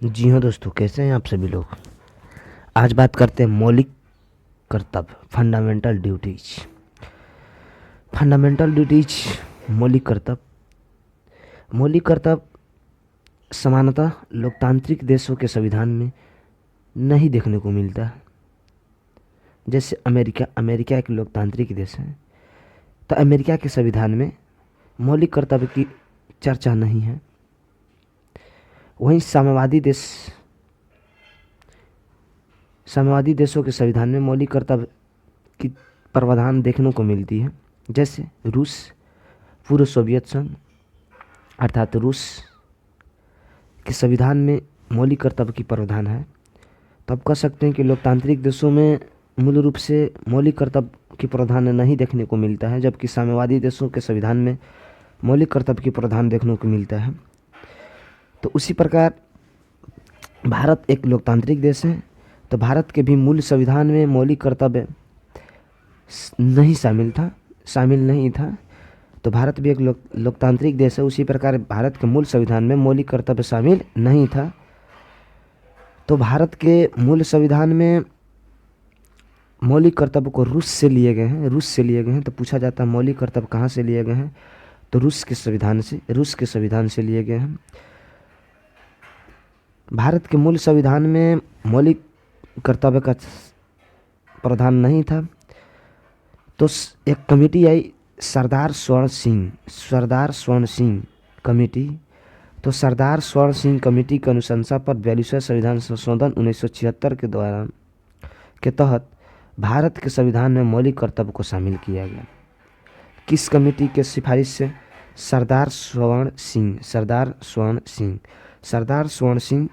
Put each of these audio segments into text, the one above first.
जी हाँ दोस्तों, कैसे हैं आप सभी लोग। आज बात करते हैं मौलिक कर्तव्य, फंडामेंटल ड्यूटीज। मौलिक कर्तव्य सामान्यतः लोकतांत्रिक देशों के संविधान में नहीं देखने को मिलता है। जैसे अमेरिका एक लोकतांत्रिक देश है, तो अमेरिका के संविधान में मौलिक कर्तव्य की चर्चा नहीं है। वहीं साम्यवादी देशों के संविधान में मौलिक कर्तव्य की प्रावधान देखने को मिलती है। जैसे रूस, पूर्व सोवियत संघ अर्थात रूस के संविधान में मौलिक कर्तव्य की प्रावधान है। तो आप कह सकते हैं कि लोकतांत्रिक देशों में मूल रूप से मौलिक कर्तव्य की प्रावधान नहीं देखने को मिलता है, जबकि साम्यवादी देशों के संविधान में मौलिक कर्तव्य की प्रावधान देखने को मिलता है। तो उसी प्रकार भारत एक लोकतांत्रिक देश है, तो भारत के भी मूल संविधान में मौलिक कर्तव्य नहीं शामिल नहीं था। तो भारत भी एक लोकतांत्रिक देश है, उसी प्रकार भारत के मूल संविधान में मौलिक कर्तव्य शामिल नहीं था। तो भारत के मूल संविधान में मौलिक कर्तव्य को रूस से लिए गए हैं। तो पूछा जाता है मौलिक कर्तव्य कहाँ से लिए गए हैं, तो रूस के संविधान से लिए गए हैं। भारत के मूल संविधान में मौलिक कर्तव्य का प्रावधान नहीं था। तो एक कमेटी आई, सरदार स्वर्ण सिंह कमेटी। तो सरदार स्वर्ण सिंह कमेटी की अनुशंसा पर 42वें संविधान संशोधन 1976 के तहत भारत के संविधान में मौलिक कर्तव्य को शामिल किया गया। किस कमेटी के सिफारिश से? सरदार स्वर्ण सिंह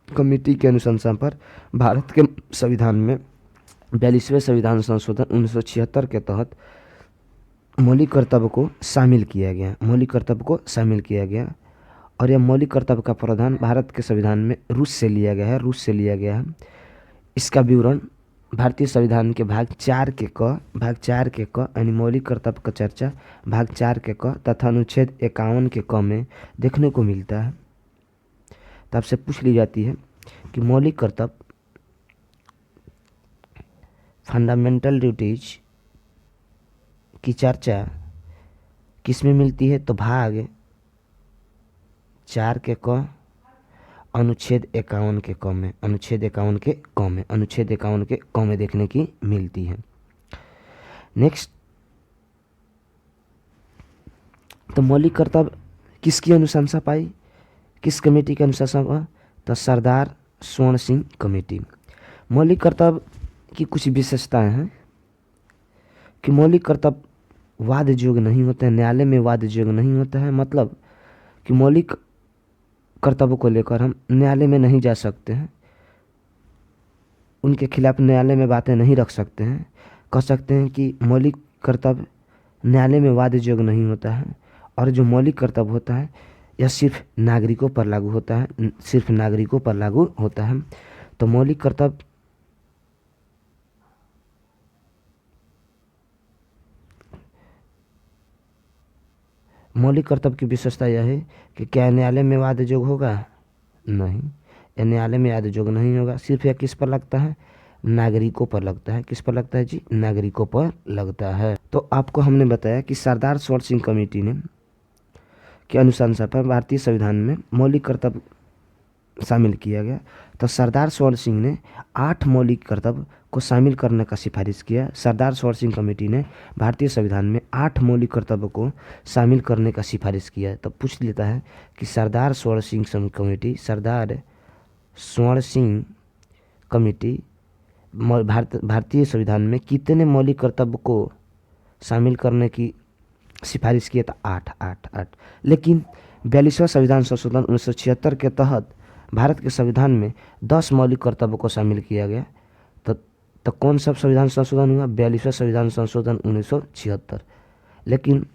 कमेटी के अनुशंसा पर भारत के संविधान में 42वें संविधान संशोधन 1976 के तहत मौलिक कर्तव्य को शामिल किया गया। और यह मौलिक कर्तव्य का प्रावधान भारत के संविधान में रूस से लिया गया है। इसका विवरण भारतीय संविधान के भाग 4 के क यानी मौलिक कर्तव्य का चर्चा भाग 4 के क तथा अनुच्छेद 51 के क में देखने को मिलता है। तो आपसे पूछ ली जाती है कि मौलिक कर्तव्य फंडामेंटल ड्यूटीज की चर्चा किस में मिलती है, तो भाग 4 के क अनुच्छेद 51 के क में देखने की मिलती है। नेक्स्ट, तो मौलिक कर्तव्य किसकी अनुशंसा पाई, किस कमेटी की अनुशंसा हुआ, तो सरदार स्वर्ण सिंह कमेटी। मौलिक कर्तव्य की कुछ विशेषताएं हैं कि मौलिक कर्तव्य वाद योग्य नहीं होते हैं, न्यायालय में वाद योग्य नहीं होता है। मतलब कि मौलिक कर्तव्य को लेकर हम न्यायालय में नहीं जा सकते हैं, उनके खिलाफ न्यायालय में बातें नहीं रख सकते हैं। कह सकते हैं कि मौलिक कर्तव्य न्यायालय में वाद योग्य नहीं होता है। और जो मौलिक कर्तव्य होता है यह सिर्फ नागरिकों पर लागू होता है। तो मौलिक कर्तव्य की विशेषता यह है कि क्या न्यायालय में वाद योग्य होगा? नहीं, यह न्यायालय में वाद योग्य नहीं होगा। सिर्फ यह किस पर लगता है? नागरिकों पर लगता है। किस पर लगता है जी? नागरिकों पर लगता है। तो आपको हमने बताया कि सरदार स्वर्ण सिंह कमेटी ने के अनुशंसा पर भारतीय संविधान में मौलिक कर्तव्य शामिल किया गया। तो सरदार स्वर्ण सिंह ने 8 मौलिक कर्तव्य को शामिल करने का सिफारिश किया। सरदार स्वर्ण सिंह कमेटी ने भारतीय संविधान में 8 मौलिक कर्तव्य को शामिल करने का सिफारिश किया। तो पूछ लेता है कि सरदार स्वर्ण सिंह कमेटी भारतीय संविधान में कितने मौलिक कर्तव्य को शामिल करने की सिफारिश किया? था 8। लेकिन 42वां संविधान संशोधन 1976 के तहत भारत के संविधान में 10 मौलिक कर्तव्य को शामिल किया गया। तो कौन सा संविधान संशोधन हुआ? 42वां संविधान संशोधन 1976। लेकिन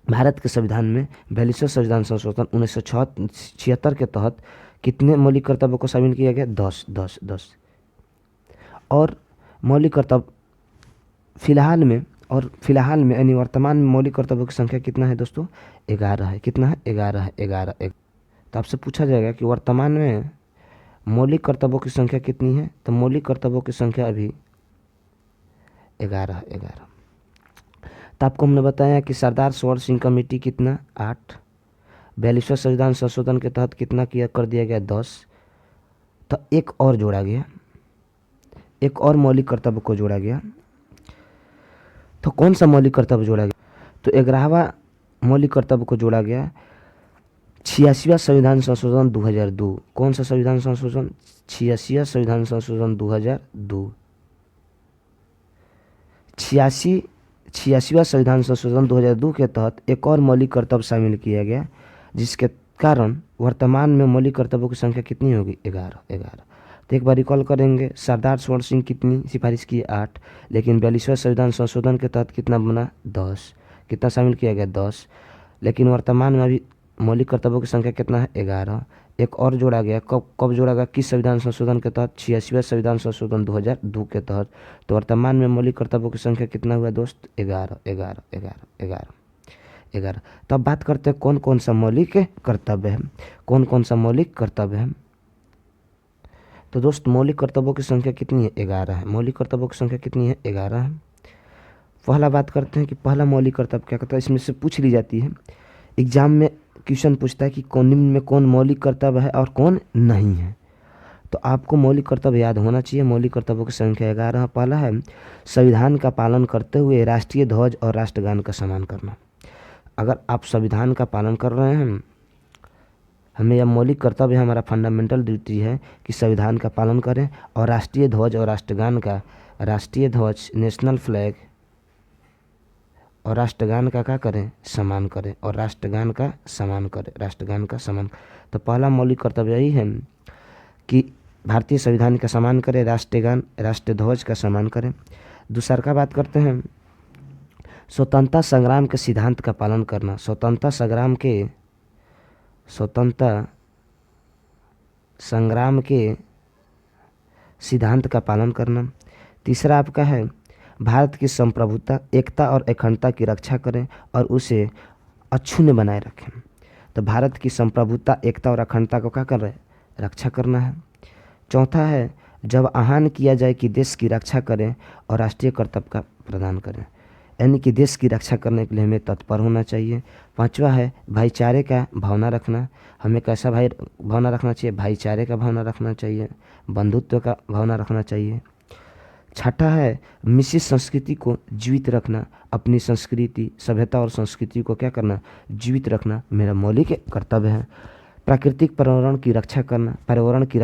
भारत के संविधान में 42वां संविधान संशोधन 1976 के तहत कितने मौलिक कर्तव्य को शामिल किया गया? 10। और मौलिक कर्तव्य फिलहाल में यानी वर्तमान में मौलिक कर्तव्यों की संख्या कितना है दोस्तों? 11 है। कितना है? 11 है। तो आपसे पूछा जाएगा कि वर्तमान में मौलिक कर्तव्यों की संख्या कितनी है? तो मौलिक कर्तव्यों की संख्या अभी 11। तो आपको हमने बताया कि सरदार सरोवर सिंह कमेटी कितना 8, 42वें संविधान संशोधन के तहत कितना किया कर दिया गया 10। तो एक और जोड़ा गया, एक और मौलिक कर्तव्य को जोड़ा गया। तो कौन सा मौलिक कर्तव्य जोड़ा गया? तो 11वां मौलिक कर्तव्य को जोड़ा गया 86वां संविधान संशोधन 2002। कौन सा संविधान संशोधन? 86वां संविधान संशोधन 2002। 86वां संविधान संशोधन 2002 के तहत एक और मौलिक कर्तव्य शामिल किया गया, जिसके कारण वर्तमान में मौलिक कर्तव्यों की संख्या कितनी होगी? 11। तो एक बार रिकॉल करेंगे, सरदार सरोवर सिंह कितनी सिफारिश की? 8, लेकिन 42वें संविधान संशोधन के तहत कितना बना? 10। कितना शामिल किया गया? 10। लेकिन वर्तमान में अभी मौलिक कर्तव्यों की संख्या कितना है? 11। एक और जोड़ा गया, कब जोड़ा गया? किस संविधान संशोधन के तहत? 86वें संविधान संशोधन 2002 के तहत। तो वर्तमान में मौलिक कर्तव्यों की संख्या कितना हुआ दोस्त? 11। तो अब बात करते हैं कौन कौन सा मौलिक कर्तव्य है, कौन कौन सा मौलिक कर्तव्य है। तो दोस्त मौलिक कर्तव्यों की संख्या कितनी है? 11 है। मौलिक कर्तव्यों की संख्या कितनी है? 11 है। पहला बात करते हैं कि पहला मौलिक कर्तव्य क्या करता है, इसमें से पूछ ली जाती है। एग्जाम में क्वेश्चन पूछता है कि कौन निम्न में कौन मौलिक कर्तव्य है और कौन नहीं है। तो आपको मौलिक कर्तव्य याद होना चाहिए। मौलिक कर्तव्यों की संख्या 11। पहला है संविधान का पालन करते हुए राष्ट्रीय ध्वज और राष्ट्रगान का सम्मान करना। अगर आप संविधान का पालन कर रहे हैं, हमें यह मौलिक कर्तव्य, हमारा फंडामेंटल ड्यूटी है कि संविधान का पालन करें और राष्ट्रीय ध्वज और राष्ट्रगान का, राष्ट्रीय ध्वज नेशनल फ्लैग और राष्ट्रगान का क्या करें? सम्मान करें। और राष्ट्रगान का सम्मान करें, राष्ट्रगान का सम्मान। तो पहला मौलिक कर्तव्य यही है कि भारतीय संविधान का सम्मान करें, राष्ट्रगान राष्ट्रीय ध्वज का सम्मान करें। दूसरा का बात करते हैं स्वतंत्रता संग्राम के सिद्धांत का पालन करना। स्वतंत्रता संग्राम के सिद्धांत का पालन करना। तीसरा आपका है भारत की संप्रभुता, एकता और अखंडता की रक्षा करें और उसे अक्षुण्ण बनाए रखें। तो भारत की संप्रभुता, एकता और अखंडता को क्या कर रहे हैं? रक्षा करना है। चौथा है जब आह्वान किया जाए कि देश की रक्षा करें और राष्ट्रीय कर्तव्य का प्रदान करें, यानी कि देश की रक्षा करने के लिए हमें तत्पर होना चाहिए। पांचवा है भाईचारे का भावना रखना। हमें कैसा भावना रखना चाहिए? भाईचारे का भावना रखना चाहिए, बंधुत्व का भावना रखना चाहिए। छठा है मिश्रित संस्कृति को जीवित रखना। अपनी संस्कृति, सभ्यता और संस्कृति को क्या करना? जीवित रखना मेरा मौलिक कर्तव्य है। प्राकृतिक पर्यावरण की रक्षा करना, पर्यावरण की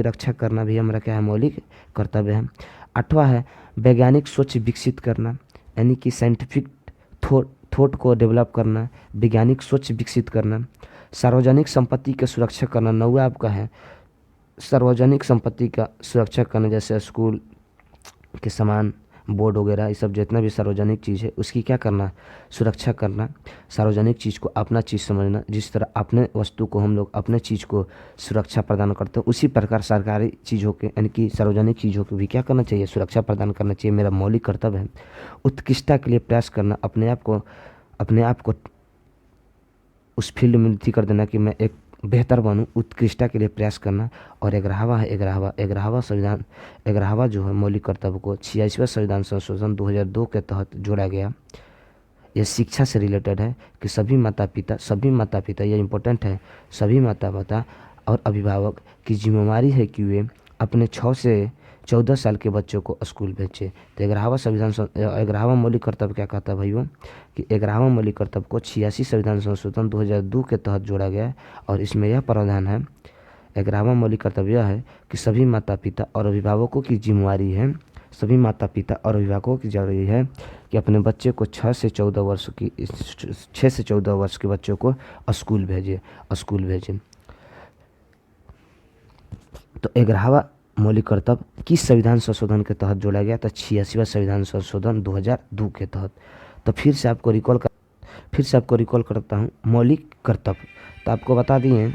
रक्षा करना भी हमारा क्या है? मौलिक कर्तव्य है। आठवां है वैज्ञानिक सोच विकसित करना, यानी कि साइंटिफिक थॉट को डेवलप करना, वैज्ञानिक सोच विकसित करना। सार्वजनिक संपत्ति की सुरक्षा करना। नौवां आपका है सार्वजनिक संपत्ति का सुरक्षा करना, जैसे स्कूल के सामान, बोर्ड वगैरह, ये सब जितना भी सार्वजनिक चीज़ है उसकी क्या करना? सुरक्षा करना। सार्वजनिक चीज़ को अपना चीज़ समझना। जिस तरह अपने वस्तु को हम लोग अपने चीज़ को सुरक्षा प्रदान करते हैं, उसी प्रकार सरकारी चीज़ों के, यानी कि सार्वजनिक चीज़ों को भी क्या करना चाहिए? सुरक्षा प्रदान करना चाहिए, मेरा मौलिक कर्तव्य है। उत्कृष्टता के लिए प्रयास करना, अपने आप को उस फील्ड में वृद्धि कर देना कि मैं एक बेहतर बनूं, उत्कृष्टता के लिए प्रयास करना। और 11वां जो है मौलिक कर्तव्य को 86वां संविधान संशोधन 2002 के तहत जोड़ा गया। यह शिक्षा से रिलेटेड है कि सभी माता पिता, यह इम्पोर्टेंट है, सभी माता पिता और अभिभावक की जिम्मेदारी है कि वे अपने 6 से 14 साल के बच्चों को स्कूल भेजें। तो 11वां मौलिक कर्तव्य क्या कहता है भाइयों कि 11वां मौलिक कर्तव्य को 86 संविधान संशोधन 2002 के तहत जोड़ा गया है। और इसमें यह प्रावधान है, 11वां मौलिक कर्तव्य यह है कि सभी माता पिता और अभिभावकों की जिम्मेदारी है, कि अपने बच्चे को 6 से 14 वर्ष के बच्चों को स्कूल भेजें। तो 11वां मौलिक कर्तव्य किस संविधान संशोधन के तहत जोड़ा गया? तो 86वां संविधान संशोधन 2002 के तहत। तो फिर से आपको रिकॉल करता हूँ मौलिक कर्तव्य। तो आपको बता दिए